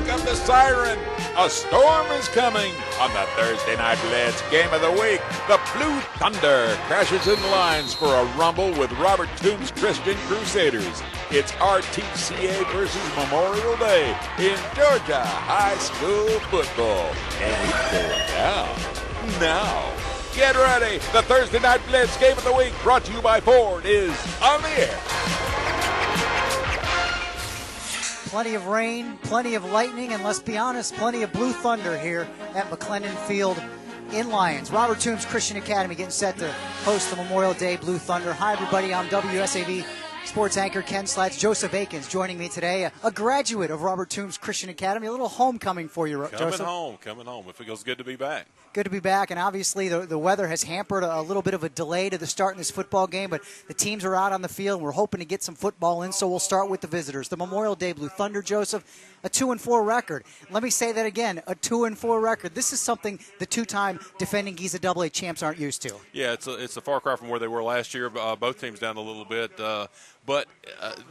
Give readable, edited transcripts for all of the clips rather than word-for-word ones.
crank up the siren. A storm is coming on the Thursday Night Blitz Game of the Week. The Blue Thunder crashes in lines for a rumble with Robert Toombs Christian Crusaders. It's RTCA versus Memorial Day in Georgia high school football. And it's going down now. Get ready. The Thursday Night Blitz Game of the Week, brought to you by Ford, is on the air. Plenty of rain, plenty of lightning, and let's be honest, plenty of blue thunder here at McClendon Field in Lyons. Robert Toombs Christian Academy getting set to host the Memorial Day Blue Thunder. Hi, everybody. I'm WSAV sports anchor Ken Slatz. Joseph Akins joining me today, a graduate of Robert Toombs Christian Academy. A little homecoming for you, Joseph. Coming home. It feels good to be back. Good to be back, and obviously the weather has hampered a little bit of a delay to the start in this football game, but the teams are out on the field, and we're hoping to get some football in, so we'll start with the visitors. The Memorial Day Blue Thunder, Joseph, a 2-4 record. Let me say that again, a 2-4 record. This is something the two-time defending Giza AA champs aren't used to. Yeah, it's a far cry from where they were last year. Both teams down a little bit. But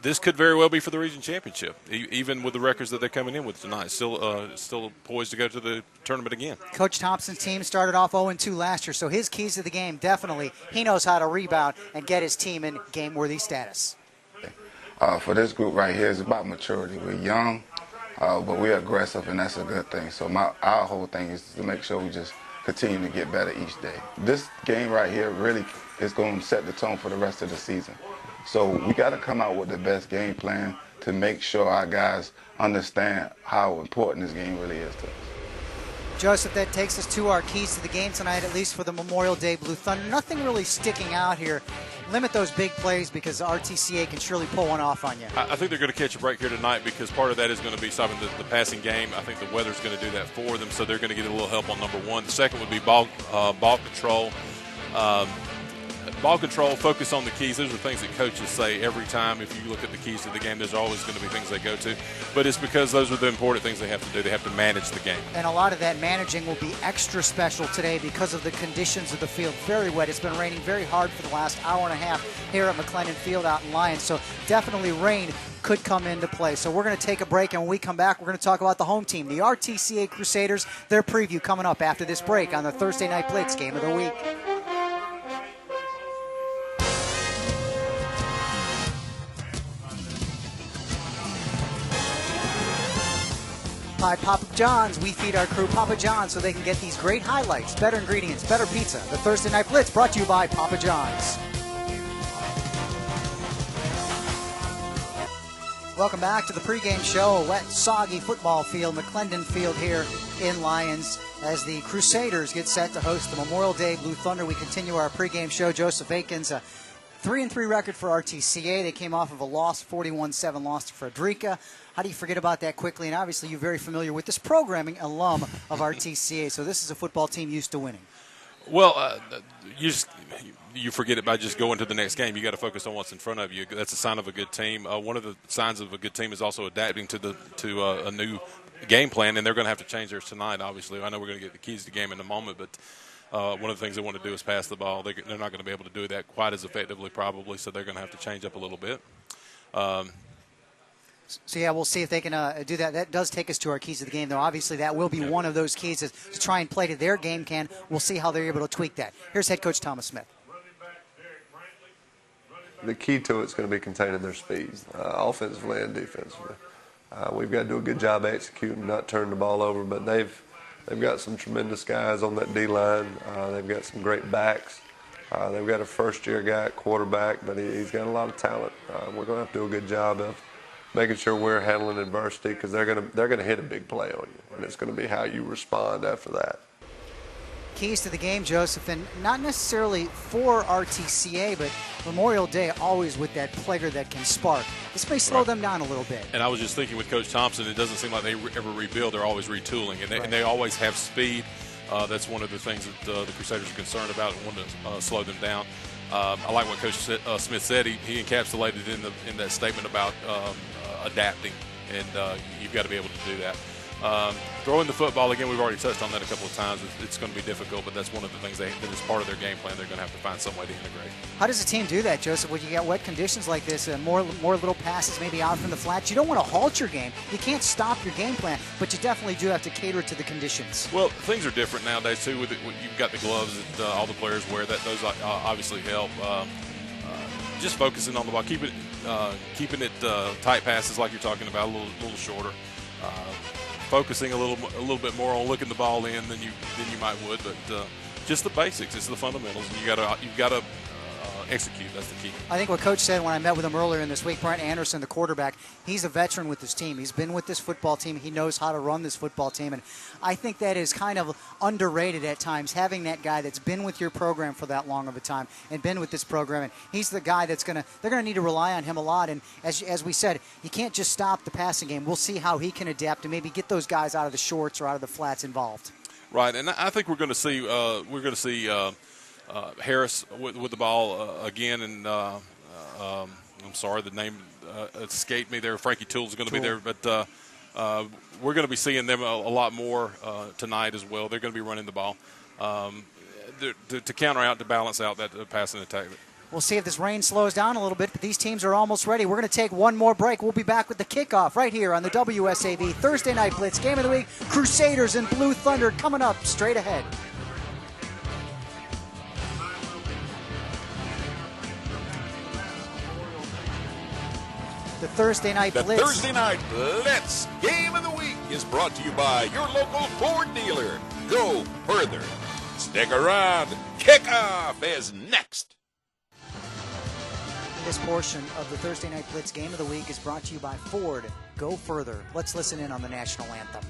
this could very well be for the region championship, even with the records that they're coming in with tonight. Still poised to go to the tournament again. Coach Thompson's team started off 0-2 last year, so his keys to the game, definitely, he knows how to rebound and get his team in game-worthy status. For this group right here, it's about maturity. We're young, but we're aggressive, and that's a good thing. So our whole thing is to make sure we just continue to get better each day. This game right here really is going to set the tone for the rest of the season. So we got to come out with the best game plan to make sure our guys understand how important this game really is to us. Joseph, that takes us to our keys to the game tonight, at least for the Memorial Day Blue Thunder. Nothing really sticking out here. Limit those big plays because RTCA can surely pull one off on you. I think they're going to catch a break here tonight because part of that is going to be stopping the passing game. I think the weather's going to do that for them, so they're going to get a little help on number one. The second would be ball control. Ball control, focus on the keys. Those are things that coaches say every time. If you look at the keys to the game, there's always going to be things they go to. But it's because those are the important things they have to do. They have to manage the game. And a lot of that managing will be extra special today because of the conditions of the field. Very wet. It's been raining very hard for the last hour and a half here at McClendon Field out in Lyons. So definitely rain could come into play. So we're going to take a break, and when we come back, we're going to talk about the home team, the RTCA Crusaders. Their preview coming up after this break on the Thursday Night Blitz Game of the Week. By Papa John's, we feed our crew Papa John's so they can get these great highlights, better ingredients, better pizza. The Thursday Night Blitz brought to you by Papa John's. Welcome back to the pregame show. A wet, soggy football field, McClendon Field here in Lyons, as the Crusaders get set to host the Memorial Day Blue Thunder. We continue our pregame show. Joseph Akins, a 3-3 record for RTCA. They came off of a loss, 41-7 loss to Frederica. How do you forget about that quickly? And obviously you're very familiar with this programming alum of RTCA, so this is a football team used to winning. Well, you forget it by just going to the next game. You got to focus on what's in front of you. That's a sign of a good team. One of the signs of a good team is also adapting to a new game plan, and they're going to have to change theirs tonight, obviously. I know we're going to get the keys to the game in a moment, but one of the things they want to do is pass the ball. They're not going to be able to do that quite as effectively probably, so they're going to have to change up a little bit. So, yeah, we'll see if they can do that. That does take us to our keys of the game, though. Obviously, that will be one of those keys is to try and play to their game can. We'll see how they're able to tweak that. Here's head coach Thomas Smith. The key to it is going to be containing their speed, offensively and defensively. We've got to do a good job executing, not turning the ball over, but they've got some tremendous guys on that D-line. They've got some great backs. They've got a first-year guy at quarterback, but he's got a lot of talent. We're going to have to do a good job of making sure we're handling adversity because they're going to hit a big play on you, and it's going to be how you respond after that. Keys to the game, Joseph, and not necessarily for RTCA, but Memorial Day always with that player that can spark. This may slow them down a little bit. And I was just thinking with Coach Thompson, it doesn't seem like they ever rebuild. They're always retooling, and they always have speed. That's one of the things that the Crusaders are concerned about and want to slow them down. I like what Coach Smith said. He encapsulated in that statement about adapting, and you've got to be able to do that. Throwing the football, again, we've already touched on that a couple of times. It's going to be difficult, but that's one of the things that is part of their game plan. They're going to have to find some way to integrate. How does a team do that, Joseph, when you get wet conditions like this, more little passes maybe out from the flats? You don't want to halt your game. You can't stop your game plan, but you definitely do have to cater to the conditions. Well, things are different nowadays, too. You've got the gloves that all the players wear. Those obviously help. Just focusing on the ball, keeping it tight passes like you're talking about, a little shorter. Focusing a little bit more on looking the ball in than you might would, but just the basics, it's the fundamentals, and you've got to execute. That's the key. I think what Coach said when I met with him earlier in this week, Brent Anderson, the quarterback, he's a veteran with this team. He's been with this football team. He knows how to run this football team, and I think that is kind of underrated at times, having that guy that's been with your program for that long of a time and been with this program. And he's the guy they're going to need to rely on him a lot. And as we said, you can't just stop the passing game. We'll see how he can adapt and maybe get those guys out of the shorts or out of the flats involved. Right, and I think we're going to see Harris with the ball again, and I'm sorry, the name escaped me there. Frankie Toole's going to be there, but we're going to be seeing them a lot more tonight as well. They're going to be running the ball to counter out, to balance out that passing attack. We'll see if this rain slows down a little bit, but these teams are almost ready. We're going to take one more break. We'll be back with the kickoff right here on the WSAV Thursday Night Blitz Game of the Week. Crusaders and Blue Thunder coming up straight ahead. The Thursday Night Blitz. The Thursday Night Blitz Game of the Week is brought to you by your local Ford dealer. Go further. Stick around. Kickoff is next. This portion of the Thursday Night Blitz Game of the Week is brought to you by Ford. Go further. Let's listen in on the national anthem.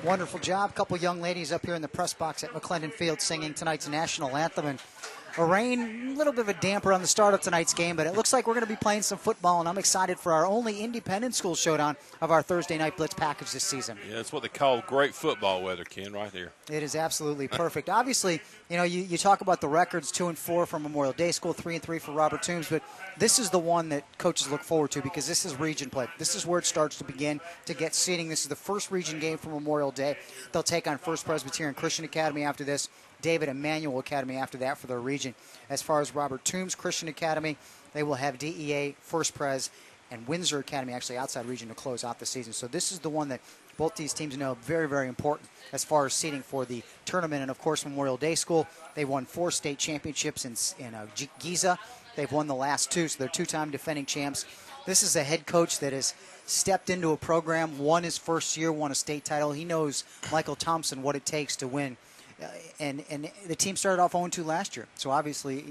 Wonderful job. A couple young ladies up here in the press box at McClendon Field singing tonight's national anthem. And a rain, a little bit of a damper on the start of tonight's game, but it looks like we're going to be playing some football, and I'm excited for our only independent school showdown of our Thursday Night Blitz package this season. Yeah, it's what they call great football weather, Ken, right there. It is absolutely perfect. Obviously, you talk about the records, 2-4 for Memorial Day School, 3-3 for Robert Toombs, but this is the one that coaches look forward to because this is region play. This is where it starts to begin to get seeding. This is the first region game for Memorial Day. They'll take on First Presbyterian Christian Academy after this, David Emmanuel Academy after that for their region. As far as Robert Toombs Christian Academy, they will have DEA, First Pres, and Windsor Academy actually outside region to close out the season. So this is the one that both these teams know very, very important as far as seeding for the tournament. And, of course, Memorial Day School, they won 4 state championships in Giza. They've won the last 2, so they're 2-time defending champs. This is a head coach that has stepped into a program, won his first year, won a state title. He knows, Michael Thompson, what it takes to win. And the team started off 0-2 last year. So, obviously,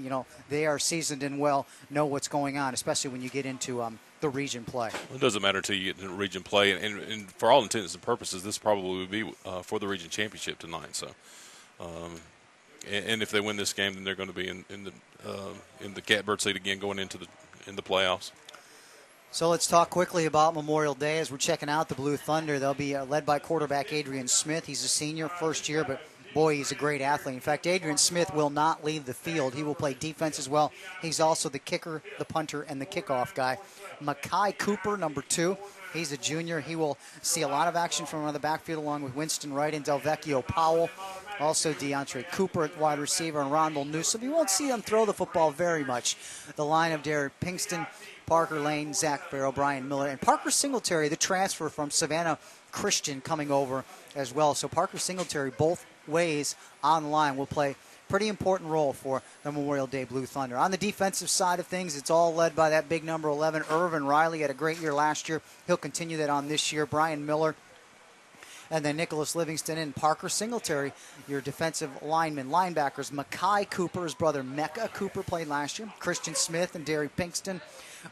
they are seasoned and well, know what's going on, especially when you get into the region play. Well, it doesn't matter until you get into region play. And for all intents and purposes, this probably would be for the region championship tonight. So, and if they win this game, then they're going to be in the catbird seat again going into the playoffs. So let's talk quickly about Memorial Day as we're checking out the Blue Thunder. They'll be led by quarterback Adrian Smith. He's a senior, first year, but boy, he's a great athlete. In fact, Adrian Smith will not leave the field. He will play defense as well. He's also the kicker, the punter, and the kickoff guy. Makai Cooper, number 2. He's a junior. He will see a lot of action from the backfield along with Winston Wright and Delvecchio Powell. Also DeAndre Cooper at wide receiver and Rondell Newsom. You won't see them throw the football very much. The line of Derek Pinkston, Parker Lane, Zach Farrell, Brian Miller, and Parker Singletary, the transfer from Savannah Christian, coming over as well. So Parker Singletary both ways on the line will play pretty important role for the Memorial Day Blue Thunder. On the defensive side of things, it's all led by that big number 11, Irvin Riley. Had a great year last year. He'll continue that on this year. Brian Miller, and then Nicholas Livingston and Parker Singletary, your defensive linemen. Linebackers, Makai Cooper, his brother Mecca Cooper played last year. Christian Smith and Derry Pinkston.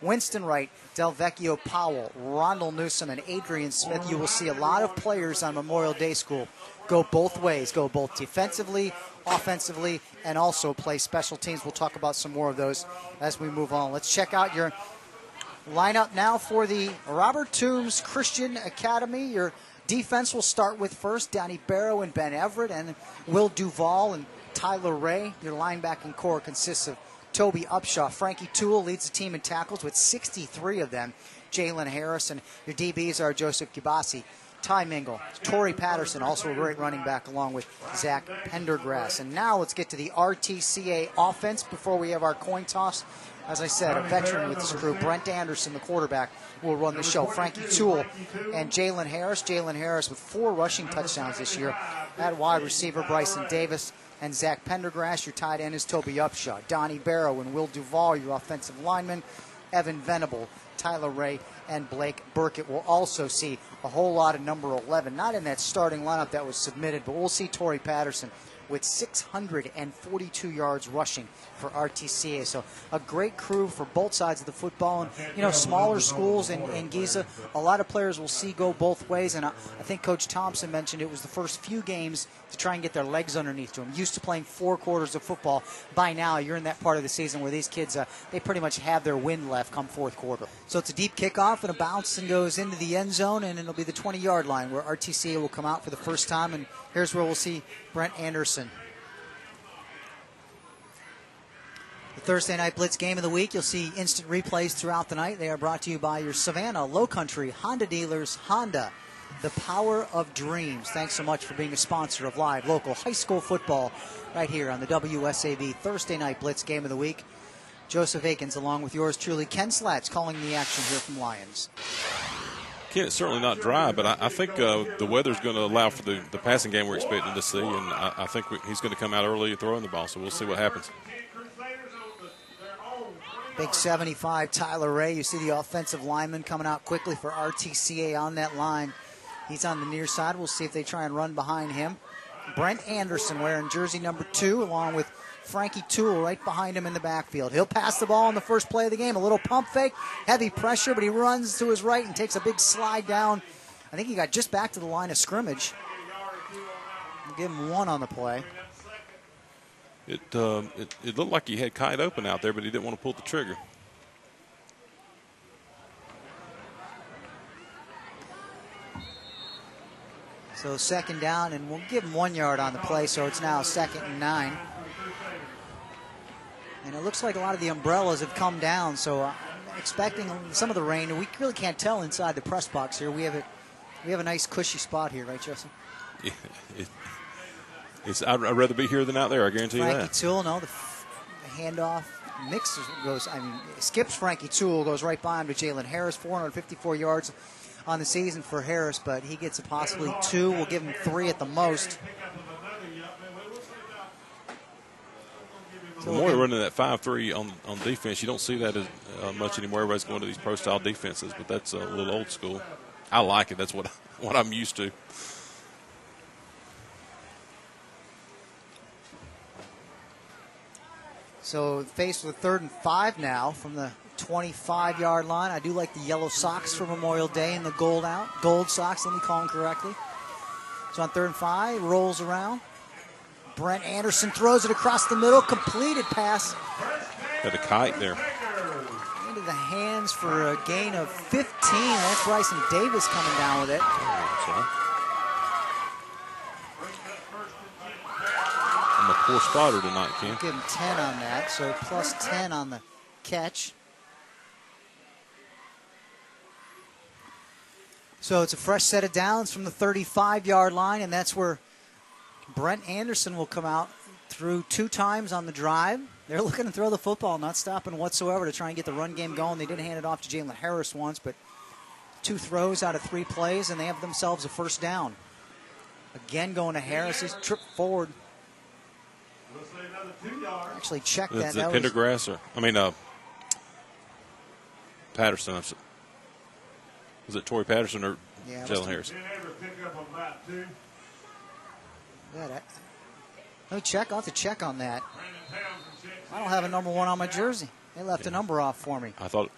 Winston Wright, Delvecchio Powell, Rondell Newsom, and Adrian Smith. You will see a lot of players on Memorial Day School go both ways, go both defensively, offensively, and also play special teams. We'll talk about some more of those as we move on. Let's check out your lineup now for the Robert Toombs Christian Academy. Your defense will start with first Donnie Barrow and Ben Everett, and Will Duvall and Tyler Ray. Your linebacking core consists of Toby Upshaw. Frankie Toole leads the team in tackles with 63 of them. Jalen Harris, and your DBs are Joseph Kibasi, Ty Mingle, Torrey Patterson, also a great running back, along with Zach Pendergrass. And now let's get to the RTCA offense before we have our coin toss. As I said, a veteran with this crew, Brent Anderson, the quarterback, will run the show. Frankie Toole and Jalen Harris. Jalen Harris with 4 rushing touchdowns this year. At wide receiver, Bryson Davis and Zach Pendergrass. Your tight end is Toby Upshaw. Donnie Barrow and Will Duvall, your offensive linemen. Evan Venable, Tyler Ray, and Blake Burkett. Will also see a whole lot of number 11. Not in that starting lineup that was submitted, but we'll see Torrey Patterson with 642 yards rushing for RTCA. So a great crew for both sides of the football. And, you know, smaller schools in Giza, a lot of players will see go both ways. And I think Coach Thompson mentioned it was the first few games to try and get their legs underneath them. Used to playing 4 quarters of football. By now, you're in that part of the season where these kids, they pretty much have their wind left come fourth quarter. So it's a deep kickoff and a bounce and goes into the end zone, and it'll be the 20-yard line where RTCA will come out for the first time. And here's where we'll see Brent Anderson. The Thursday Night Blitz game of the week. You'll see instant replays throughout the night. They are brought to you by your Savannah Low Country Honda dealers. Honda, the power of dreams. Thanks so much for being a sponsor of live local high school football right here on the WSAV Thursday Night Blitz game of the week. Joseph Akins along with yours truly, Ken Slatz, calling the action here from Lions. Ken, it's certainly not dry, but I think the weather's going to allow for the passing game we're expecting to see, and I think he's going to come out early throwing the ball, so we'll see what happens. Big 75 Tyler Ray. You see the offensive lineman coming out quickly for RTCA on that line. He's on the near side. We'll see if they try and run behind him. Brent Anderson wearing jersey number 2 along with Frankie Toole right behind him in the backfield. He'll pass the ball on the first play of the game. A little pump fake, heavy pressure, but he runs to his right and takes a big slide down. I think he got just back to the line of scrimmage. We'll give him 1 on the play. It looked like he had Kite open out there, but he didn't want to pull the trigger. So second down, and we'll give him 1 yard on the play, so it's now 2nd and 9. And it looks like a lot of the umbrellas have come down, so I'm expecting some of the rain. We really can't tell inside the press box here. We have a nice cushy spot here, right, Justin? Yeah, I'd rather be here than out there, I guarantee you that. Frankie Toole, no, the handoff skips Frankie Toole, goes right by him to Jalen Harris, 454 yards on the season for Harris, but he gets possibly 2. We'll give him 3 at the most. The more running that 5-3 on defense, you don't see that as much anymore. Everybody's going to these pro-style defenses, but that's a little old school. I like it. That's what I'm used to. So faced with 3rd and 5 now from the 25-yard line. I do like the yellow socks for Memorial Day and the gold socks, let me call them correctly. So on 3rd and 5, rolls around. Brent Anderson throws it across the middle, completed pass. Got a Kite there. Into the hands for a gain of 15. That's Bryson Davis coming down with it. I'm a poor spotter tonight, Ken. We'll give him 10 on that, so plus 10 on the catch. So it's a fresh set of downs from the 35-yard line, and that's where Brent Anderson will come out through 2 times on the drive. They're looking to throw the football, not stopping whatsoever to try and get the run game going. They did hand it off to Jalen Harris once, but 2 throws out of 3 plays, and they have themselves a first down. Again going to Harris. He's tripped forward. Actually checked that. Is it Pendergrass or, Patterson. Was it Torrey Patterson or Jalen Harris? Let me check. I'll have to check on that. I don't have a number 1 on my jersey. They left a number off for me. I thought.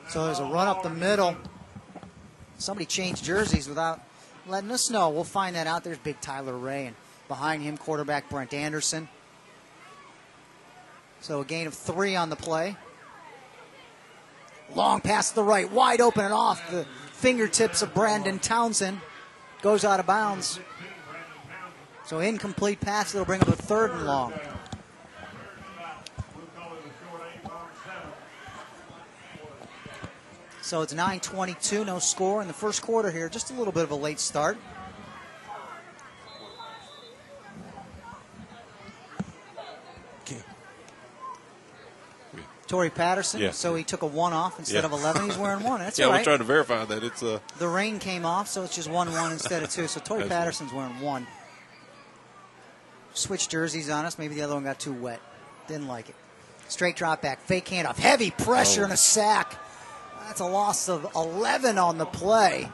So there's a run up the middle. Somebody changed jerseys without letting us know. We'll find that out. There's big Tyler Ray, and behind him, quarterback Brent Anderson. So a gain of 3 on the play. Long pass to the right, wide open and off the fingertips of Brandon Townsend. Goes out of bounds. So incomplete pass. That'll bring up a 3rd and long. So it's 9:22, no score in the first quarter here. Just a little bit of a late start. Torrey Patterson, yeah. So he took a 1 off instead of 11. He's wearing 1. That's yeah, all right. we're trying to verify that. It's The rain came off, so it's just 1-1 instead of 2. So Torrey Patterson's wearing 1. Switched jerseys on us. Maybe the other one got too wet. Didn't like it. Straight drop back, fake handoff, heavy pressure and a sack. That's a loss of 11 on the play.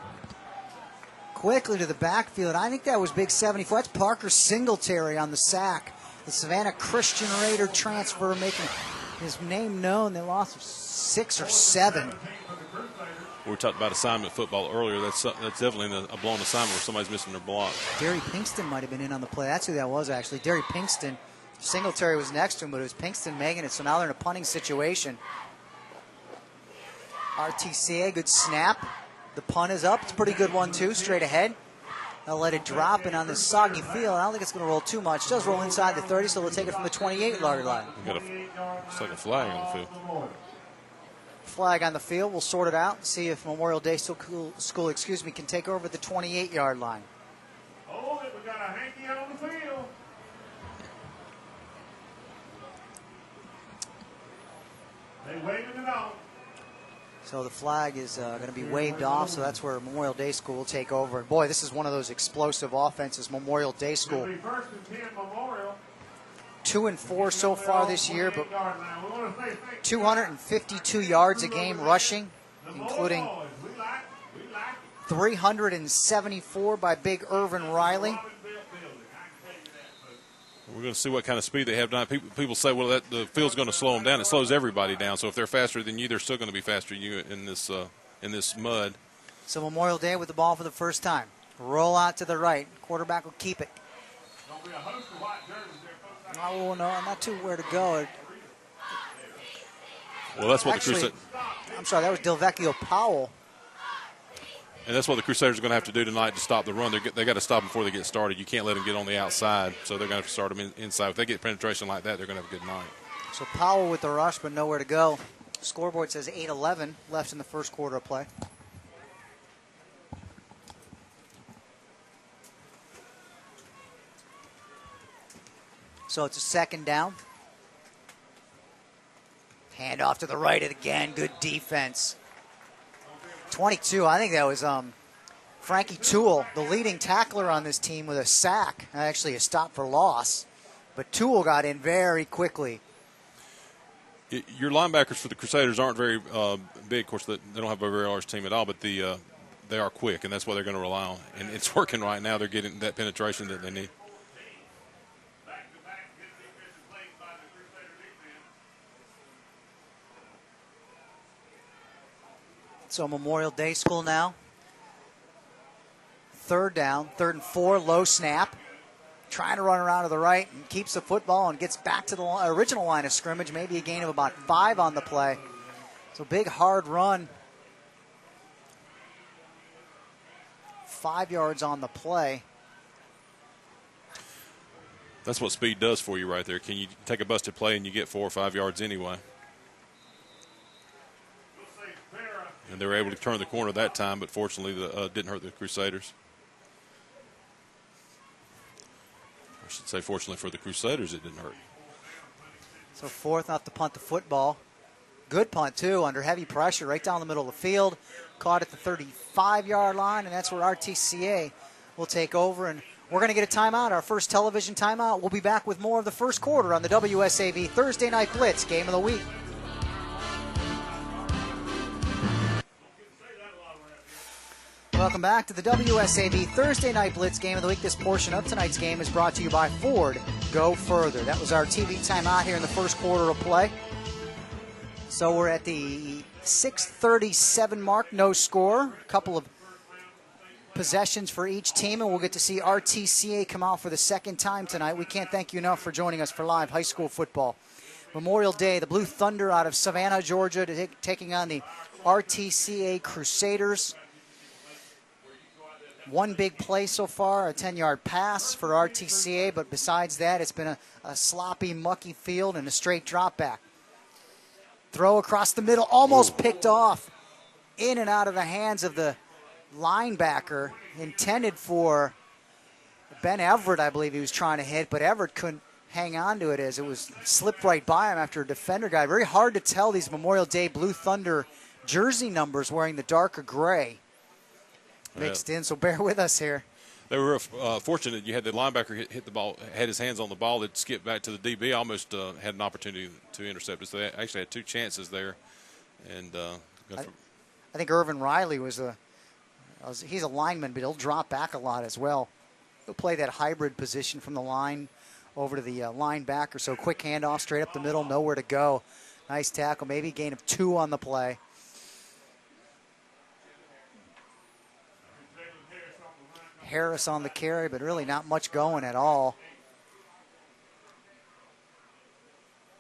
Quickly to the backfield. I think that was big 74. That's Parker Singletary on the sack. The Savannah Christian Raider transfer making his name known. They lost 6 or 7. We talked about assignment football earlier. That's definitely a blown assignment where somebody's missing their block. Derry Pinkston might have been in on the play. That's who that was, actually. Derry Pinkston. Singletary was next to him, but it was Pinkston making it. So now they're in a punting situation. RTCA, good snap. The punt is up. It's a pretty good one, too, straight ahead. They'll let it drop, and on this soggy field, I don't think it's going to roll too much. It does roll inside the 30, so they'll take it from the 28-yard line. It's like a flag on the field. Flag on the field. We'll sort it out, see if Memorial Day School can take over the 28-yard line. Hold it. We got a hanky on the field. They waving it off. So the flag is going to be waved off, so that's where Memorial Day School will take over. Boy, this is one of those explosive offenses, Memorial Day School. 2-4 so far this year, but 252 yards a game rushing, including 374 by big Irvin Riley. We're going to see what kind of speed they have down. People say, well, the field's going to slow them down. It slows everybody down. So if they're faster than you, they're still going to be faster than you in this mud. So Memorial Day with the ball for the first time. Roll out to the right. Quarterback will keep it. Oh, no, I'm not too where to go. Well, that's what Actually, the Crusaders. I'm sorry, that was Delvecchio Powell. And that's what the Crusaders are going to have to do tonight to stop the run. They got to stop them before they get started. You can't let them get on the outside, so they're going to have to start them inside. If they get penetration like that, they're going to have a good night. So Powell with the rush, but nowhere to go. Scoreboard says 8:11 left in the first quarter of play. So it's a second down. Hand off to the right again. Good defense. 22, I think that was Frankie Toole, the leading tackler on this team, with a sack. Actually, a stop for loss. But Toole got in very quickly. Your linebackers for the Crusaders aren't very big. Of course, they don't have a very large team at all, but they are quick, and that's what they're going to rely on. And it's working right now. They're getting that penetration that they need. So Memorial Day School now. Third down, 3rd and 4, low snap. Trying to run around to the right and keeps the football and gets back to the original line of scrimmage. Maybe a gain of about 5 on the play. So big, hard run. 5 yards on the play. That's what speed does for you right there. Can you take a busted play and you get 4 or 5 yards anyway? And they were able to turn the corner that time, but fortunately didn't hurt the Crusaders. I should say fortunately for the Crusaders it didn't hurt. So 4th, not to punt the football. Good punt, too, under heavy pressure right down the middle of the field. Caught at the 35-yard line, and that's where RTCA will take over, and we're going to get a timeout, our first television timeout. We'll be back with more of the first quarter on the WSAV Thursday Night Blitz Game of the Week. Welcome back to the WSAV Thursday Night Blitz Game of the Week. This portion of tonight's game is brought to you by Ford. Go further. That was our TV timeout here in the first quarter of play. So we're at the 6:37 mark, no score. A couple of possessions for each team, and we'll get to see RTCA come out for the second time tonight. We can't thank you enough for joining us for live high school football. Memorial Day, the Blue Thunder out of Savannah, Georgia, taking on the RTCA Crusaders. One big play so far, a 10-yard pass for RTCA, but besides that, it's been a sloppy, mucky field and a straight drop back. Throw across the middle, almost picked off, in and out of the hands of the linebacker, intended for Ben Everett, I believe he was trying to hit, but Everett couldn't hang on to it as it was slipped right by him after a defender got. Very hard to tell these Memorial Day Blue Thunder jersey numbers wearing the darker gray mixed in, so bear with us here. They were fortunate. You had the linebacker hit the ball, had his hands on the ball. It skipped back to the DB. Almost had an opportunity to intercept it. So they actually had two chances there. And I think Irvin Riley he's a lineman, but he'll drop back a lot as well. He'll play that hybrid position from the line over to the linebacker. So quick handoff straight up the middle, nowhere to go. Nice tackle, maybe a gain of 2 on the play. Harris on the carry, but really not much going at all.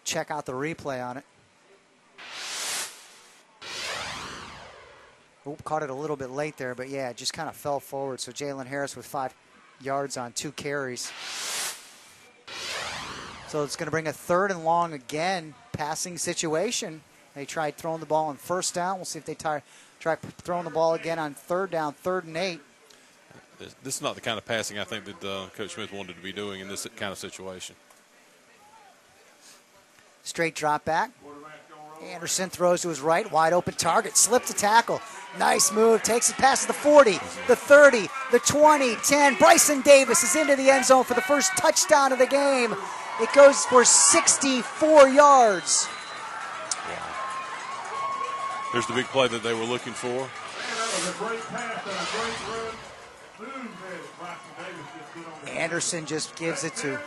Check out the replay on it. Oop, caught it a little bit late there, but yeah, it just kind of fell forward. So Jalen Harris with 5 yards on 2 carries. So it's going to bring a 3rd and long again, passing situation. They tried throwing the ball on 1st down. We'll see if they try throwing the ball again on 3rd down, 3rd and 8. This is not the kind of passing I think that Coach Smith wanted to be doing in this kind of situation. Straight drop back. Anderson throws to his right, wide open target, slipped a tackle. Nice move, takes it past the 40, the 30, the 20, 10. Bryson Davis is into the end zone for the first touchdown of the game. It goes for 64 yards. There's the big play that they were looking for. That was a great pass and a great run. Anderson just gives it to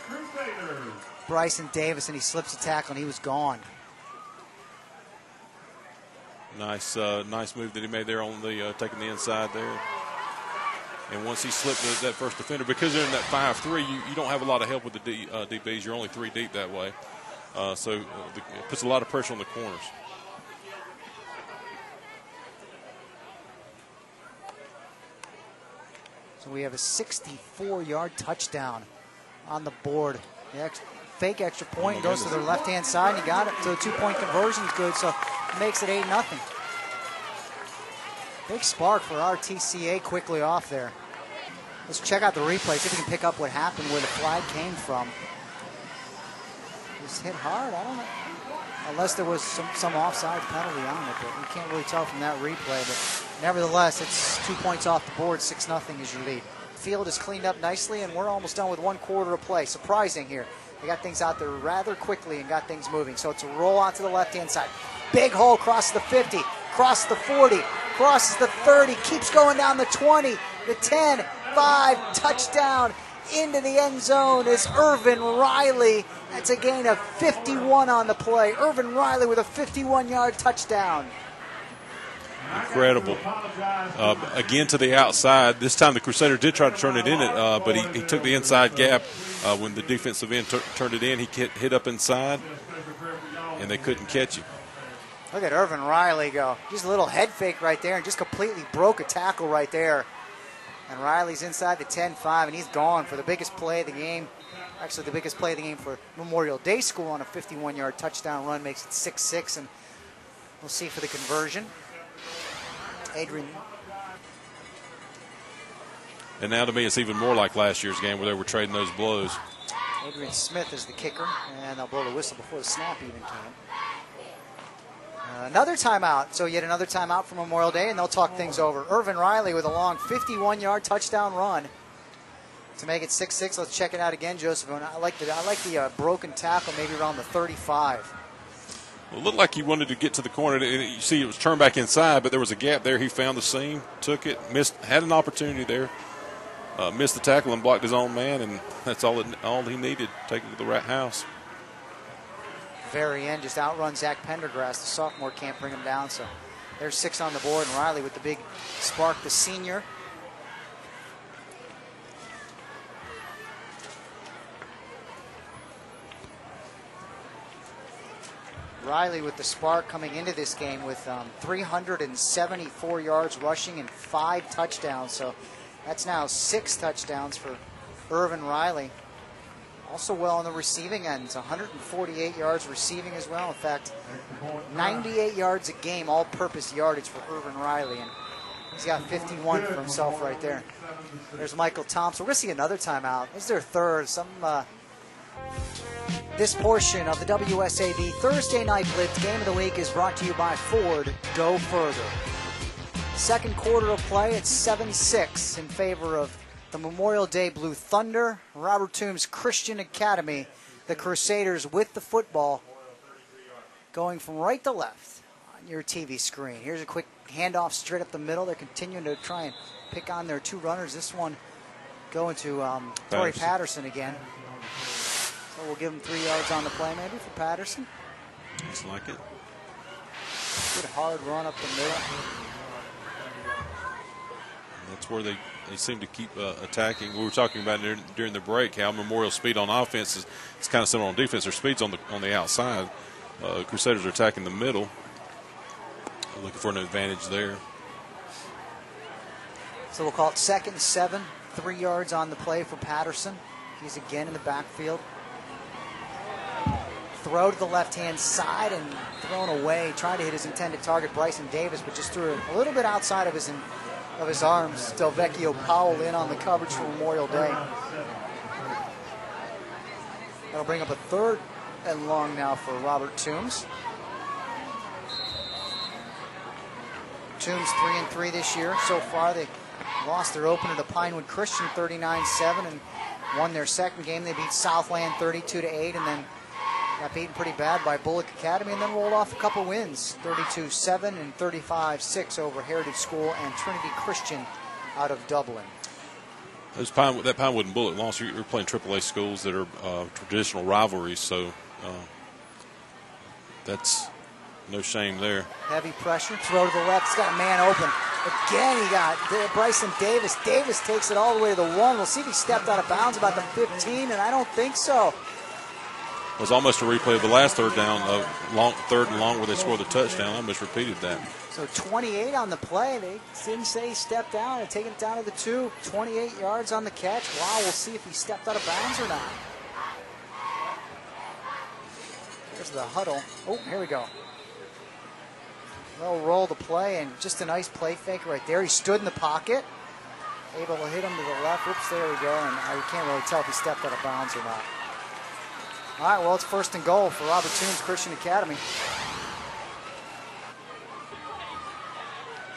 Bryson Davis, and he slips a tackle, and he was gone. Nice move that he made there on the taking the inside there. And once he slipped that first defender, because they're in that 5-3, you don't have a lot of help with the DBs. You're only 3 deep that way. So it puts a lot of pressure on the corners. So we have a 64-yard touchdown on the board. The fake extra point goes to their left-hand side, and he got it. So the 2-point conversion is good, so it makes it 8-0. Big spark for RTCA quickly off there. Let's check out the replay, see if we can pick up what happened, where the flag came from. Just hit hard, I don't know. Unless there was some offside penalty on it, but we can't really tell from that replay. But nevertheless, it's 2 points off the board, 6-0 is your lead. Field is cleaned up nicely, and we're almost done with 1 quarter of play. Surprising here. They got things out there rather quickly and got things moving. So it's a roll out to the left-hand side. Big hole across the 50, across the 40, crosses the 30, keeps going down the 20, the 10, 5, touchdown. Into the end zone is Irvin Riley. That's a gain of 51 on the play. Irvin Riley with a 51-yard touchdown. Incredible. Again to the outside. This time the Crusaders did try to turn it in, but he took the inside gap when the defensive end turned it in. He hit up inside, and they couldn't catch him. Look at Irvin Riley go. Just a little head fake right there and just completely broke a tackle right there. And Riley's inside the 10-5, and he's gone for the biggest play of the game. Actually, the biggest play of the game for Memorial Day School on a 51-yard touchdown run makes it 6-6, and we'll see for the conversion. Adrian. And now to me, it's even more like last year's game where they were trading those blows. Adrian Smith is the kicker, and they'll blow the whistle before the snap even came. Another timeout. So yet another timeout for Memorial Day, and they'll talk things over. Irvin Riley with a long 51-yard touchdown run. to make it 6-6. Let's check it out again, Joseph. I like the broken tackle, maybe around the 35. Well, it looked like he wanted to get to the corner. You see, it was turned back inside, but there was a gap there. He found the seam, took it, missed, had an opportunity there, missed the tackle and blocked his own man, and that's all he needed. Take it to the right house. Very end, just outrun Zach Pendergrass. The sophomore can't bring him down, so there's 6 on the board, and Riley with the big spark, the senior. Riley with the spark coming into this game with 374 yards rushing and 5 touchdowns. So that's now 6 touchdowns for Irvin Riley. Also well on the receiving end, 148 yards receiving as well. In fact, 98 yards a game, all-purpose yardage for Irvin Riley. And he's got 51 for himself right there. There's Michael Thompson. We're going to see another timeout. This is their third. This portion of the WSAV Thursday Night Blitz Game of the Week is brought to you by Ford. Go further. Second quarter of play, it's 7-6 in favor of the Memorial Day Blue Thunder. Robert Toombs Christian Academy, the Crusaders with the football, going from right to left on your TV screen. Here's a quick handoff straight up the middle. They're continuing to try and pick on their 2 runners. This one going to Torrey Patterson again. So we'll give him 3 yards on the play maybe for Patterson. Looks like it. Good hard run up the middle. That's where they seem to keep attacking. We were talking about during the break how Memorial speed on offense is kind of similar on defense. Their speed's on the outside. Crusaders are attacking the middle, looking for an advantage there. So we'll call it 2nd and 7, 3 yards on the play for Patterson. He's again in the backfield. Throw to the left-hand side and thrown away. Tried to hit his intended target, Bryson Davis, but just threw it a little bit outside of his arms. Delvecchio Powell in on the coverage for Memorial Day. That'll bring up a 3rd and long now for Robert Toombs. Toombs 3-3 this year so far. They lost their opener to Pinewood Christian 39-7 and won their second game. They beat Southland 32-8 and then got beaten pretty bad by Bullock Academy and then rolled off a couple wins, 32-7 and 35-6 over Heritage School and Trinity Christian out of Dublin. That Pinewood and Bullock loss, you're playing AAA schools that are traditional rivalries, so that's no shame there. Heavy pressure, throw to the left, he's got a man open. Again, he got Bryson Davis. Davis takes it all the way to the 1. We'll see if he stepped out of bounds about the 15, and I don't think so. It was almost a replay of the last third and long where they scored the touchdown. I almost repeated that. So 28 on the play. They didn't say he stepped down and taken it down to the 2. 28 yards on the catch. Wow, we'll see if he stepped out of bounds or not. There's the huddle. Oh, here we go. They'll roll the play, and just a nice play fake right there. He stood in the pocket, able to hit him to the left. Oops, there we go. And I can't really tell if he stepped out of bounds or not. All right, well, it's 1st and goal for Robert Toombs Christian Academy.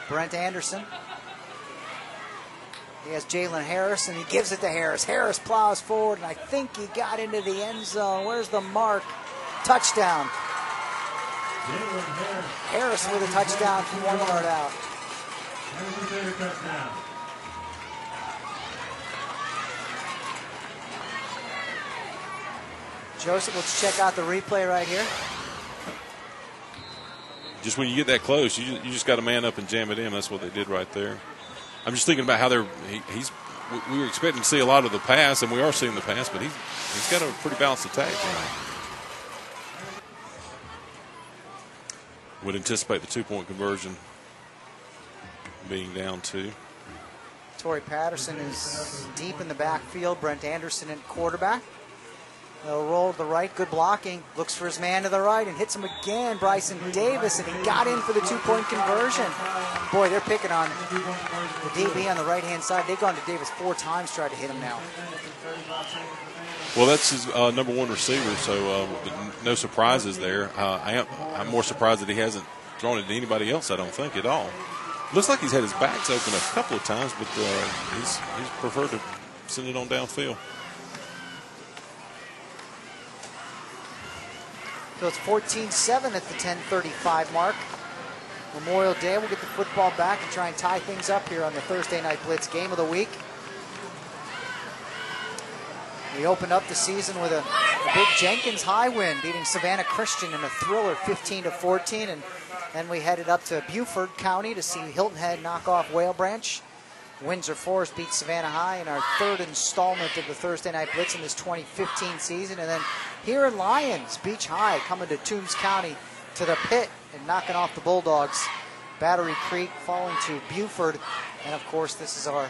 Brent Anderson. He has Jalen Harris, and he gives it to Harris. Harris plows forward, and I think he got into the end zone. Where's the mark? Touchdown. Harris with a touchdown from 1 yard out. Joseph, let's check out the replay right here. Just when you get that close, you just got to man up and jam it in. That's what they did right there. I'm just thinking about how we were expecting to see a lot of the pass, and we are seeing the pass, but he's got a pretty balanced attack tonight. Would anticipate the 2-point conversion being down 2. Torrey Patterson is deep in the backfield. Brent Anderson at quarterback. They'll roll to the right, good blocking. Looks for his man to the right and hits him again, Bryson Davis, and he got in for the 2-point conversion. Boy, they're picking on the DB on the right-hand side. They've gone to Davis 4 times, tried to hit him now. Well, that's his number 1 receiver, so no surprises there. I'm more surprised that he hasn't thrown it to anybody else, I don't think, at all. Looks like he's had his backs open a couple of times, but he's preferred to send it on downfield. So it's 14-7 at the 10:35 mark. Memorial Day will get the football back and try and tie things up here on the Thursday Night Blitz game of the week. We opened up the season with a big Jenkins high win, beating Savannah Christian in a thriller 15-14, and then we headed up to Beaufort County to see Hilton Head knock off Whale Branch. Windsor Forest beat Savannah High in our third installment of the Thursday Night Blitz in this 2015 season. And then here in Lyons, Beach High coming to Toombs County to the pit and knocking off the Bulldogs. Battery Creek falling to Beaufort. And of course, this is our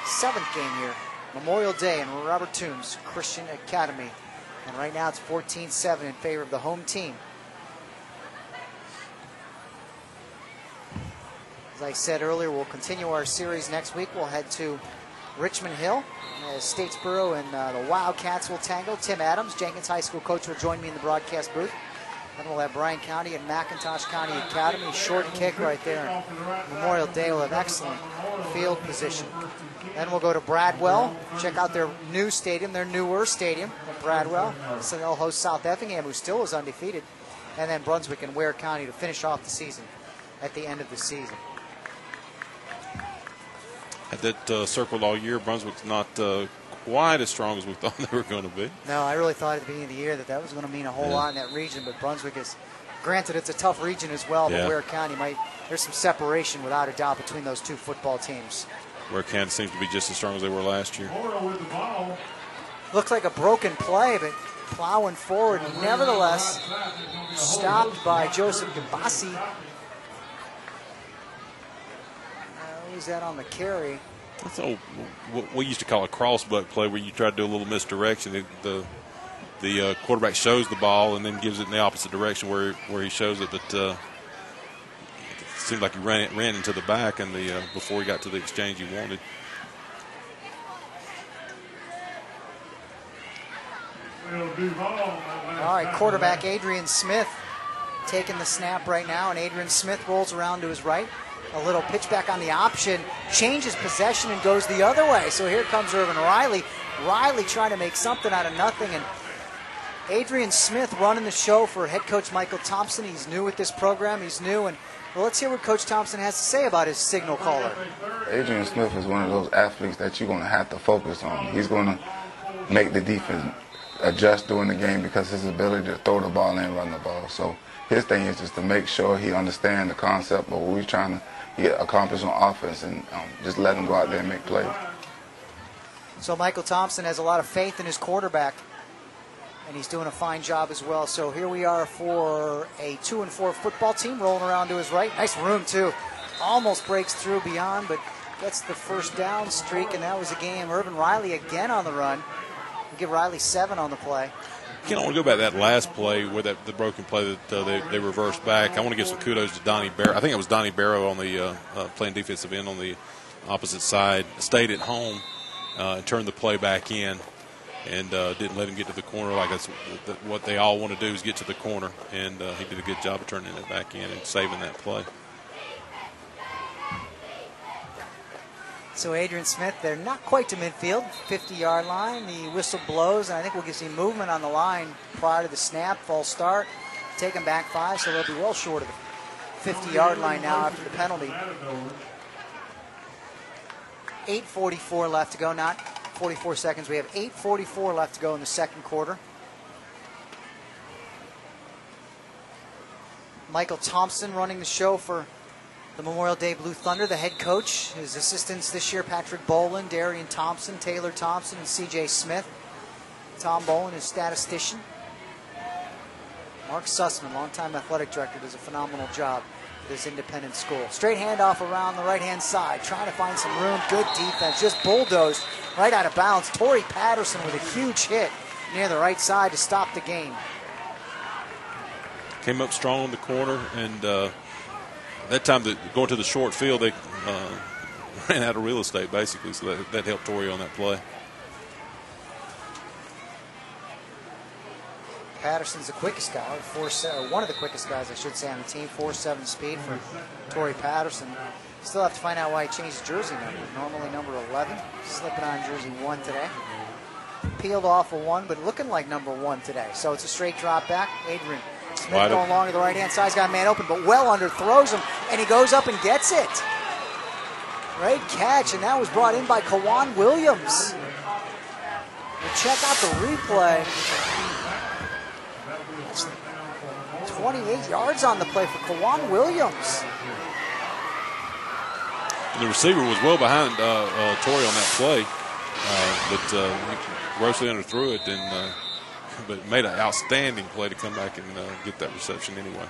7th game here. Memorial Day in Robert Toombs Christian Academy. And right now it's 14-7 in favor of the home team. As I said earlier, we'll continue our series next week. We'll head to Richmond Hill as Statesboro and the Wildcats will tangle. Tim Adams, Jenkins High School coach, will join me in the broadcast booth. Then we'll have Bryan County and McIntosh County Academy. Short kick right there. And Memorial Day will have excellent field position. Then we'll go to Bradwell, check out their new stadium, their newer stadium at Bradwell. So they'll host South Effingham, who still is undefeated. And then Brunswick and Ware County to finish off the season at the end of the season. Had that circled all year. Brunswick's not quite as strong as we thought they were going to be. No, I really thought at the beginning of the year that was going to mean a whole lot in that region, but Brunswick is, granted it's a tough region as well, but Ware County there's some separation without a doubt between those two football teams. Ware County seems to be just as strong as they were last year. Looks like a broken play, but plowing forward, nevertheless, stopped by Joseph Gabassi. Who's that on the carry? That's what we used to call a crossbuck play, where you try to do a little misdirection. The quarterback shows the ball and then gives it in the opposite direction where he shows it. But it seemed like he ran into the back and before he got to the exchange he wanted. All right, quarterback Adrian Smith taking the snap right now, and Adrian Smith rolls around to his right. A little pitch back on the option, changes possession and goes the other way. So here comes Irvin Riley. Riley trying to make something out of nothing, and Adrian Smith running the show for head coach Michael Thompson. He's new with this program. He's new, and well, let's hear what Coach Thompson has to say about his signal caller. Adrian Smith is one of those athletes that you're going to have to focus on. He's going to make the defense adjust during the game because his ability to throw the ball and run the ball. So his thing is just to make sure he understands the concept of what we're trying to accomplish on offense and just let him go out there and make plays. So Michael Thompson has a lot of faith in his quarterback, and he's doing a fine job as well. So here we are for a 2-4 football team rolling around to his right. Nice room, too. Almost breaks through beyond, but gets the first down streak, and that was a game. Irvin Riley again on the run. We'll give Riley 7 on the play. I want to go back to that last play where the broken play that they reversed back. I want to give some kudos to Donnie Barrow. I think it was Donnie Barrow on the playing defensive end on the opposite side. Stayed at home and turned the play back in and didn't let him get to the corner. Like that's what they all want to do is get to the corner. And he did a good job of turning it back in and saving that play. So Adrian Smith, they're not quite to midfield, 50-yard line. The whistle blows, and I think we'll get some movement on the line prior to the snap, false start. Take them back 5, so they'll be well short of the 50-yard line now after the penalty. 8:44 left to go, not 44 seconds. We have 8:44 left to go in the second quarter. Michael Thompson running the show for the Memorial Day Blue Thunder, the head coach. His assistants this year, Patrick Boland, Darian Thompson, Taylor Thompson, and C.J. Smith. Tom Boland is statistician. Mark Sussman, longtime athletic director, does a phenomenal job at this independent school. Straight handoff around the right-hand side, trying to find some room. Good defense, just bulldozed right out of bounds. Torrey Patterson with a huge hit near the right side to stop the game. Came up strong in the corner, and that time, going to the short field, they ran out of real estate, basically, so that helped Torrey on that play. Patterson's the quickest guy, one of the quickest guys, I should say, on the team. 4.7 speed for Torrey Patterson. Still have to find out why he changed his jersey number. Normally number 11. Slipping on jersey 1 today. Peeled off a 1, but looking like number 1 today. So it's a straight drop back. Adrian Smith going long to the right-hand side. He's got a man open, but well underthrows him, and he goes up and gets it. Great catch, and that was brought in by Kawan Williams. We'll check out the replay. That's 28 yards on the play for Kawan Williams. And the receiver was well behind Torrey on that play, but he grossly underthrew it, and but made an outstanding play to come back and get that reception anyway.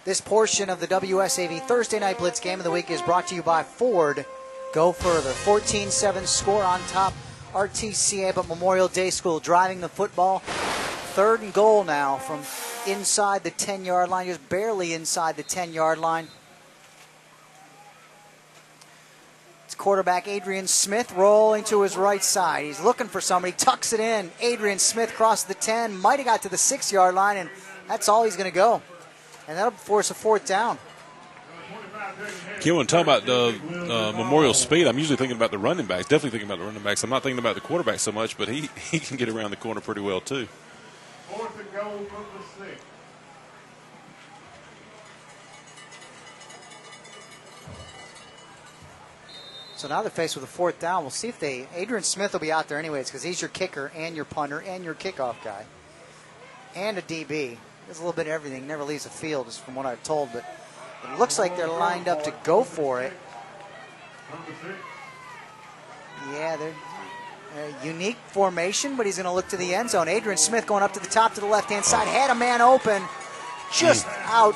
This portion of the WSAV Thursday Night Blitz Game of the Week is brought to you by Ford. Go further. 14-7 score on top. RTCA, but Memorial Day School driving the football. 3rd and goal now from inside the 10-yard line, just barely inside the 10-yard line. It's quarterback Adrian Smith rolling to his right side. He's looking for somebody, tucks it in. Adrian Smith crosses the 10, might have got to the 6-yard line, and that's all he's going to go. And that'll force a 4th down. Ken, when talking about Memorial speed, I'm usually thinking about the running backs. Definitely thinking about the running backs. I'm not thinking about the quarterback so much, but he can get around the corner pretty well too. 4th and goal from the 6. So now they're faced with a 4th down. We'll see if Adrian Smith will be out there anyways because he's your kicker and your punter and your kickoff guy. And a DB. Does a little bit of everything. Never leaves the field, is from what I've told, but it looks like they're lined up to go for it. Yeah, they're a unique formation, but he's going to look to the end zone. Adrian Smith going up to the top to the left-hand side. Had a man open. Just out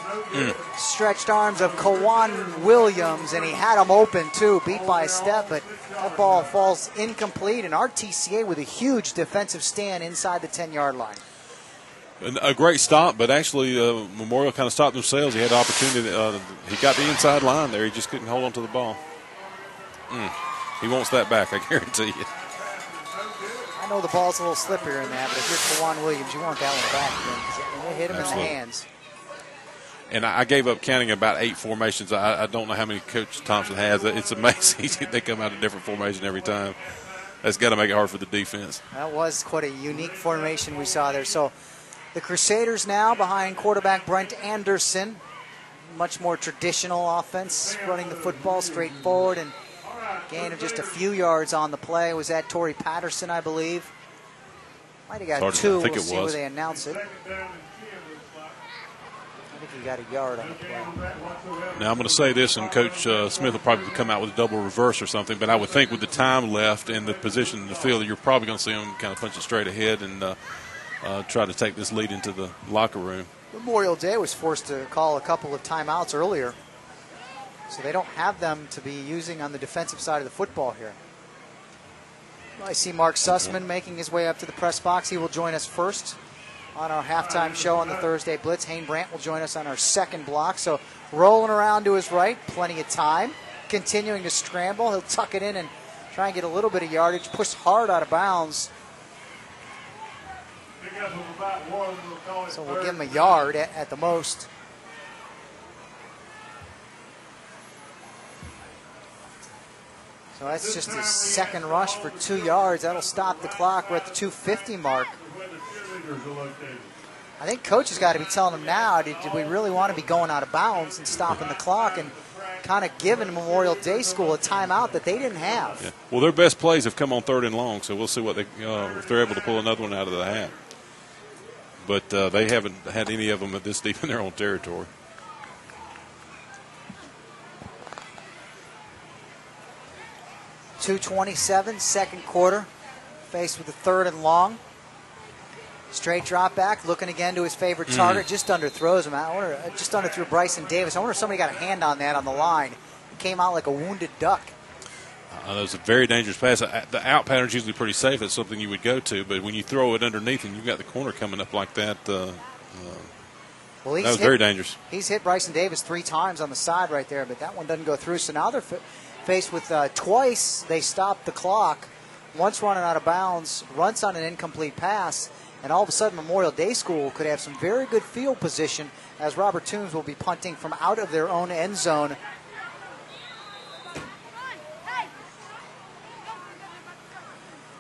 stretched arms of Kawan Williams, and he had him open too, beat by a step, but that ball falls incomplete, and RTCA with a huge defensive stand inside the 10-yard line. A great stop, but actually Memorial kind of stopped themselves. He had the opportunity. He got the inside line there. He just couldn't hold on to the ball. He wants that back, I guarantee you. I know the ball's a little slippier in that, but if you're Kawan Williams, you want that one back. Then, they hit him Absolutely. in the hands. And I gave up counting about 8 formations. I don't know how many Coach Thompson has. It's amazing. They come out of different formation every time. That's got to make it hard for the defense. That was quite a unique formation we saw there. So the Crusaders now behind quarterback Brent Anderson. Much more traditional offense, running the football straight forward, and gain of just a few yards on the play. Was that Torrey Patterson, I believe? Might have got 2. We'll see where they announce it. I think he got a yard on the play. Now, I'm going to say this, and Coach Smith will probably come out with a double reverse or something, but I would think with the time left and the position in the field, you're probably going to see him kind of punch it straight ahead and try to take this lead into the locker room. Memorial Day was forced to call a couple of timeouts earlier, so they don't have them to be using on the defensive side of the football here. I see Mark Sussman making his way up to the press box. He will join us first on our halftime show on the Thursday Blitz. Hayne Brandt will join us on our second block. So rolling around to his right, plenty of time. Continuing to scramble. He'll tuck it in and try and get a little bit of yardage. Pushed hard out of bounds. So we'll give him a yard at the most. So that's just his second rush for 2 yards. That'll stop the clock. We're at the 2:50 mark. I think Coach has got to be telling him now, did we really want to be going out of bounds and stopping the clock and kind of giving Memorial Day School a timeout that they didn't have? Yeah. Well, their best plays have come on 3rd and long, so we'll see what they if they're able to pull another one out of the hat. But they haven't had any of them at this deep in their own territory. .227, second quarter, faced with a 3rd and long. Straight drop back, looking again to his favorite target, just underthrows him. I wonder, just underthrew Bryson Davis. I wonder if somebody got a hand on that on the line. It came out like a wounded duck. That was a very dangerous pass. The out pattern's usually pretty safe. It's something you would go to, but when you throw it underneath and you've got the corner coming up like that, that was very dangerous. He's hit Bryson Davis 3 times on the side right there, but that one doesn't go through. So now they're faced with twice they stopped the clock. Once running out of bounds, once on an incomplete pass, And all of a sudden, Memorial Day School could have some very good field position as Robert Toombs will be punting from out of their own end zone.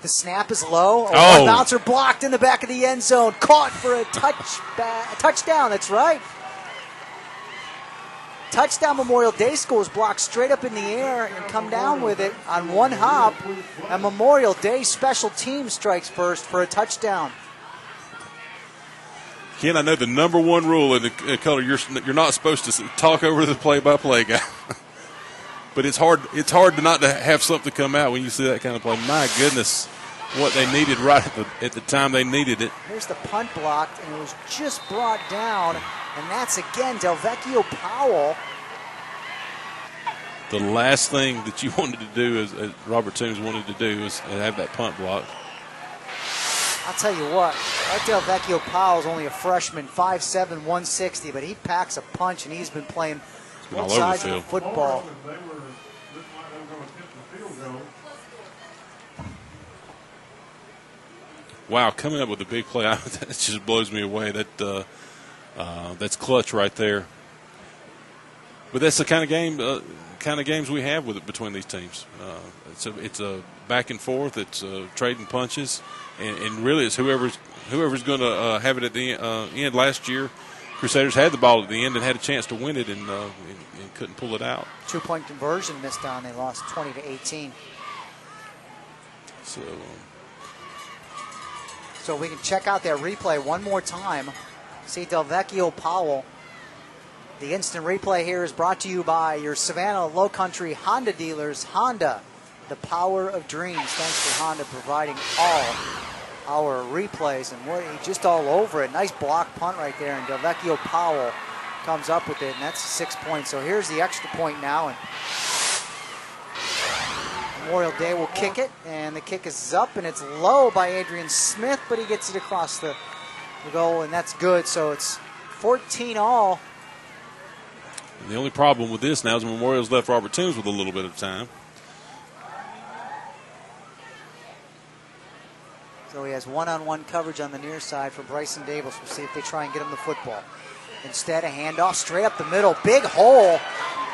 The snap is low. One bouncer blocked in the back of the end zone. Caught for a touchdown. That's right. Touchdown. Memorial Day School is blocked straight up in the air and come down with it on one hop. And Memorial Day special team strikes first for a touchdown. Ken, I know the number one rule in the color, you're not supposed to talk over the play-by-play guy. But it's hard to not to have something come out when you see that kind of play. My goodness, what they needed right at the time they needed it. Here's the punt blocked, and it was just brought down. And that's, again, Delvecchio Powell. The last thing that you wanted to do, as Robert Toombs wanted to do, is have that punt blocked. I'll tell you what, that Delvecchio Powell is only a freshman, 5'7", 160, but he packs a punch, and he's been playing both sides of the football. Wow, coming up with a big play, that just blows me away. That's clutch right there. But that's the kind of games we have with it between these teams. It's a back and forth. It's trading punches, and really it's whoever's going to have it at the end. Last year, Crusaders had the ball at the end and had a chance to win it, and couldn't pull it out. 2-point conversion missed on. They lost 20-18. So we can check out that replay one more time. See Delvecchio Powell. The instant replay here is brought to you by your Savannah Low Country Honda dealers. Honda, the power of dreams. Thanks to Honda providing all our replays. And he just all over it. Nice block punt right there. And Delvecchio Powell comes up with it, and that's 6 points. So here's the extra point now. And Memorial Day will kick it, and the kick is up, and it's low by Adrian Smith, but he gets it across the goal, and that's good. So it's 14-all. The only problem with this now is Memorial's left Robert Toombs with a little bit of time. So he has one-on-one coverage on the near side for Bryson Davis. We'll see if they try and get him the football. Instead, a handoff straight up the middle. Big hole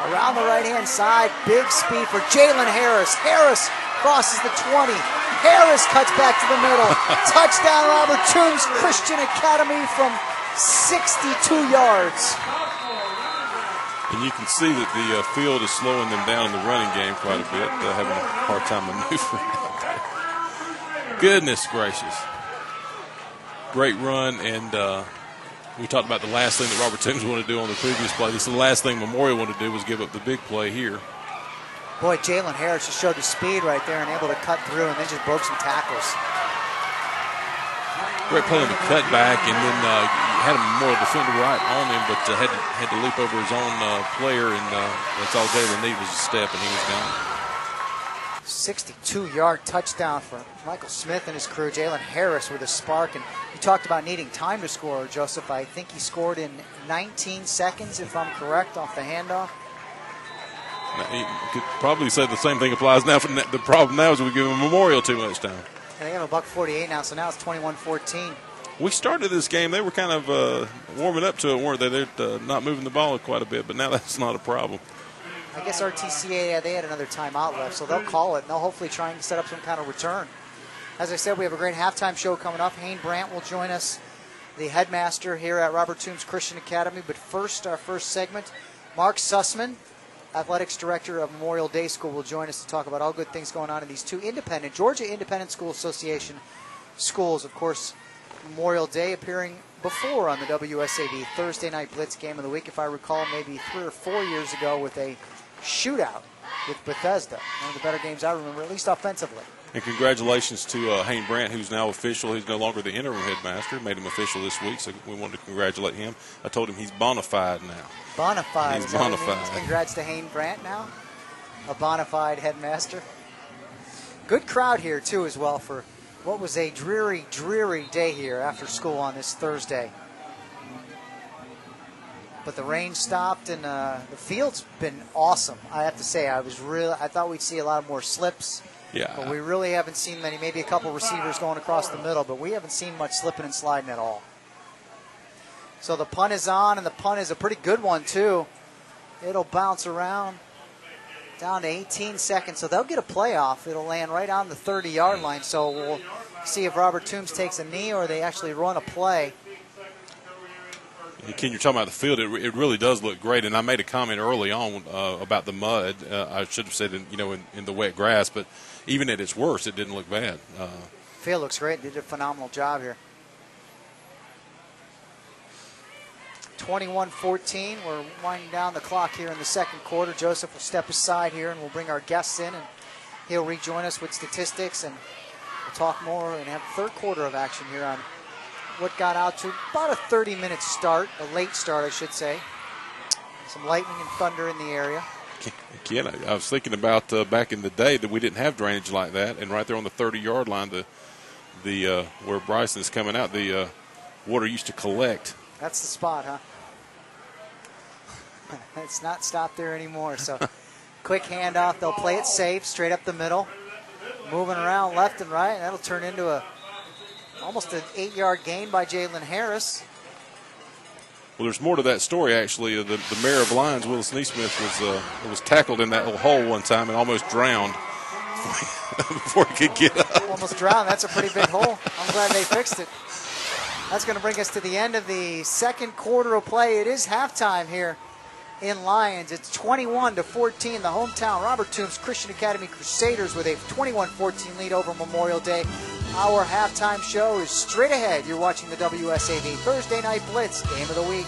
around the right-hand side. Big speed for Jalen Harris. Harris crosses the 20. Harris cuts back to the middle. Touchdown, Robert Toombs Christian Academy from 62 yards. And you can see that the field is slowing them down in the running game quite a bit, having a hard time maneuvering. Goodness gracious. Great run, and we talked about the last thing that Robert Toombs wanted to do on the previous play. This is the last thing Memorial wanted to do was give up the big play here. Boy, Jalen Harris just showed the speed right there and able to cut through and then just broke some tackles. Great play on the cutback, and then had a Memorial defender right on him, but had to leap over his own player, and that's all Jalen needed was a step, and he was gone. 62-yard touchdown for Michael Smith and his crew. Jalen Harris with a spark. And you talked about needing time to score, Joseph. I think he scored in 19 seconds, if I'm correct, off the handoff. You could probably say the same thing applies now. The problem now is we give Memorial too much time. And they have a $1.48 now, so now it's 21-14. We started this game, they were kind of warming up to it, weren't they? They're not moving the ball quite a bit, but now that's not a problem. I guess RTCA, they had another timeout left, so they'll call it, and they'll hopefully try and set up some kind of return. As I said, we have a great halftime show coming up. Hayne Brandt will join us, the headmaster here at Robert Toombs Christian Academy. But first, our first segment, Mark Sussman, athletics director of Memorial Day School, will join us to talk about all good things going on in these two Georgia Independent School Association schools. Of course, Memorial Day appearing before on the WSAV Thursday Night Blitz game of the week, if I recall, maybe 3 or 4 years ago with a shootout with Bethesda. One of the better games I remember, at least offensively. And congratulations to Hayne Brandt, who's now official. He's no longer the interim headmaster. Made him official this week, so we wanted to congratulate him. I told him he's bona fide now. Bona fide. He's bona fide. Congrats to Hayne Brandt now, a bona fide headmaster. Good crowd here, too, as well, for what was a dreary, dreary day here after school on this Thursday. But the rain stopped, and the field's been awesome. I have to say, I thought we'd see a lot more slips Yeah. But we really haven't seen many, maybe a couple receivers going across the middle, but we haven't seen much slipping and sliding at all. So the punt is on, and the punt is a pretty good one, too. It'll bounce around down to 18 seconds, so they'll get a playoff. It'll land right on the 30-yard line, so we'll see if Robert Toombs takes a knee or they actually run a play. Ken, you're talking about the field. It really does look great, and I made a comment early on about the mud. I should have said, in the wet grass, but even at its worst, it didn't look bad. Field looks great. They did a phenomenal job here. 21-14. We're winding down the clock here in the second quarter. Joseph will step aside here, and we'll bring our guests in, and he'll rejoin us with statistics, and we'll talk more and have the third quarter of action here on what got out to about a 30-minute start, a late start, I should say. Some lightning and thunder in the area. Ken, I was thinking about back in the day that we didn't have drainage like that, and right there on the 30-yard line, the where Bryson is coming out, the water used to collect. That's the spot, huh? It's not stopped there anymore. So quick handoff. They'll play it safe, straight up the middle. Moving around left and right. That'll turn into almost an 8-yard gain by Jalen Harris. Well, there's more to that story, actually. The mayor of Lyons, Willis Neesmith, was tackled in that little hole one time and almost drowned before he could get up. Almost drowned. That's a pretty big hole. I'm glad they fixed it. That's going to bring us to the end of the second quarter of play. It is halftime here in Lyons. It's 21-14. The hometown Robert Toombs Christian Academy Crusaders with a 21-14 lead over Memorial Day. Our halftime show is straight ahead. You're watching the WSAV Thursday Night Blitz Game of the Week.